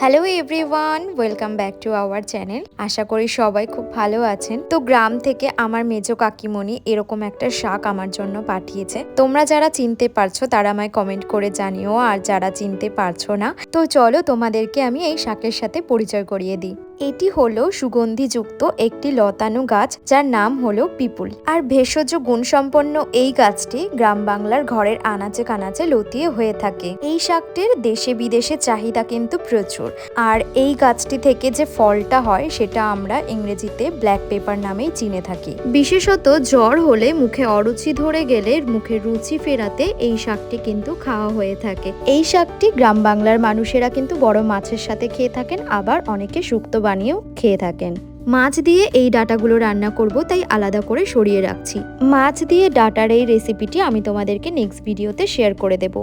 Hello everyone, welcome back to our channel. আশা করি সবাই খুব ভালো আছেন। তো গ্রাম থেকে আমার মেজো কাকিমণি এরকম একটা শাক আমার জন্য পাঠিয়েছে। তোমরা যারা চিনতে পারছো তারা আমায় কমেন্ট করে জানিও, আর যারা চিনতে পারছো না তো চলো তোমাদেরকে আমি এই শাকের সাথে পরিচয় করিয়ে দিই। এটি হলো সুগন্ধিযুক্ত একটি লতানো গাছ, যার নাম হলো পিপুল। আর ভেষজ গুণসম্পন্ন এই গাছটি গ্রাম বাংলার ঘরের আনাচে কানাচে লতিয়ে হয়ে থাকে। এই শাকটির দেশে বিদেশে চাহিদা কিন্তু প্রচুর। আর এই গাছটি থেকে যে ফলটা হয় সেটা আমরা ইংরেজিতে ব্ল্যাক পেপার নামেই চিনে থাকি। বিশেষত জ্বর হলে, মুখে অরুচি ধরে গেলে মুখে রুচি ফেরাতে এই শাকটি কিন্তু খাওয়া হয়ে থাকে। এই শাকটি গ্রাম বাংলার মানুষেরা কিন্তু বড় মাছের সাথে খেয়ে থাকেন, আবার অনেকে শুক্তো বানিয়েও খেয়ে থাকেন। মাছ দিয়ে এই ডাঁটাগুলো রান্না করব, তাই আলাদা করে সরিয়ে রাখছি। মাছ দিয়ে ডাঁটার এই রেসিপিটি আমি তোমাদেরকে নেক্সট ভিডিওতে শেয়ার করে দেব।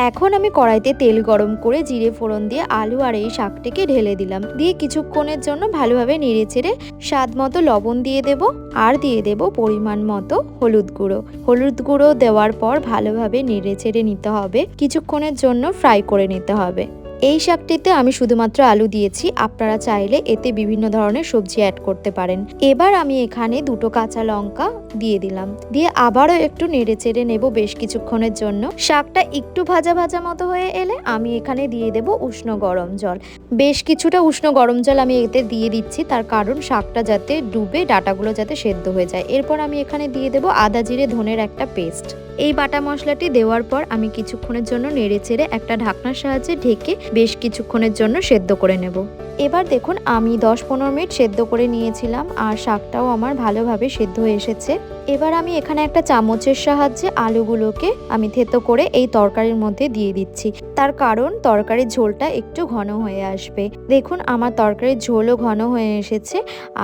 এখন আমি কড়াইতে তেল গরম করে জিরে ফোড়ন দিয়ে আলু আর এই শাকটিকে ঢেলে দিলাম। দিয়ে কিছুক্ষণের জন্য ভালোভাবে নেড়েচেড়ে স্বাদ মতো লবণ দিয়ে দেব, আর দিয়ে দেব পরিমাণ মতো হলুদ গুঁড়ো। হলুদ গুঁড়ো দেওয়ার পর ভালোভাবে নেড়েচেড়ে নিতে হবে, কিছুক্ষণের জন্য ফ্রাই করে নিতে হবে। এই শাকটিতে আমি শুধুমাত্র আলু দিয়েছি, আপনারা চাইলে এতে বিভিন্ন ধরনের সবজি অ্যাড করতে পারেন। এবার আমি এখানে 2টো কাঁচা লঙ্কা দিয়ে দিলাম, দিয়ে আবারও একটু নেড়ে চেড়ে নেব বেশ কিছুক্ষণের জন্য। শাকটা একটু ভাজা ভাজা মতো হয়ে এলে আমি এখানে দিয়ে দেব উষ্ণ গরম জল। বেশ কিছুটা উষ্ণ গরম জল আমি এতে দিয়ে দিচ্ছি, তার কারণ শাকটা যাতে ডুবে ডাঁটাগুলো যাতে সেদ্ধ হয়ে যায়। এরপর আমি এখানে দিয়ে দেব আদা জিরে ধনের একটা পেস্ট। এই বাটা মশলাটি দেওয়ার পর আমি কিছুক্ষণের জন্য নেড়ে চেড়ে একটা ঢাকনার সাহায্যে ঢেকে বেশ কিছুক্ষণের জন্য সেদ্ধ করে নেব। এবার দেখুন আমি 10-15 মিনিট সেদ্ধ করে নিয়েছিলাম, আর শাকটাও আমার ভালোভাবে সেদ্ধ হয়ে এসেছে। এবার আমি এখানে একটা চামচের সাহায্যে আলুগুলোকে আমি থেতো করে এই তরকারির মধ্যে দিয়ে দিচ্ছি, তার কারণ তরকারির ঝোলটা একটু ঘন হয়ে আসবে। দেখুন আমার তরকারির ঝোলও ঘন হয়ে এসেছে,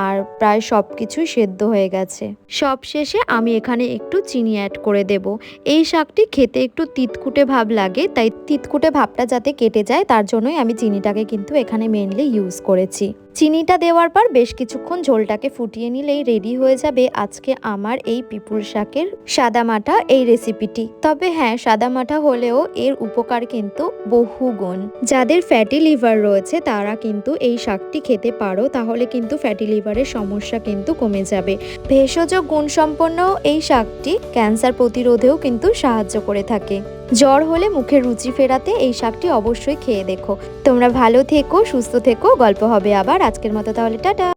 আর প্রায় সব কিছুই সেদ্ধ হয়ে গেছে। সব শেষে আমি এখানে একটু চিনি অ্যাড করে দেব। এই শাকটি খেতে একটু তিতকুটে ভাব লাগে, তাই তিতকুটে ভাবটা যাতে কেটে যায় তার জন্যই আমি চিনিটাকে কিন্তু এখানে মেনলি ইউজ করেছি। চিনিটা দেওয়ার পর বেশ কিছুক্ষণ ঝোলটাকে ফুটিয়ে নিলেই রেডি হয়ে যাবে আজকে আমার এই পিপুল শাকের সাদামাটা এই রেসিপিটি। তবে হ্যাঁ, সাদামাটা হলেও এর উপকার কিন্তু বহুগুণ। যাদের ফ্যাটি লিভার রয়েছে তারা কিন্তু এই শাকটি খেতে পারো, তাহলে কিন্তু ফ্যাটি লিভারের সমস্যা কিন্তু কমে যাবে। ভেষজ গুণসম্পন্ন এই শাকটি ক্যান্সার প্রতিরোধেও কিন্তু সাহায্য করে থাকে। জ্বর হলে মুখের রুচি ফেরাতে এই শাকটি অবশ্যই খেয়ে দেখো। তোমরা ভালো থেকো, সুস্থ থেকো, গল্প হবে আবার। আজকের মতো তাহলে টাটা।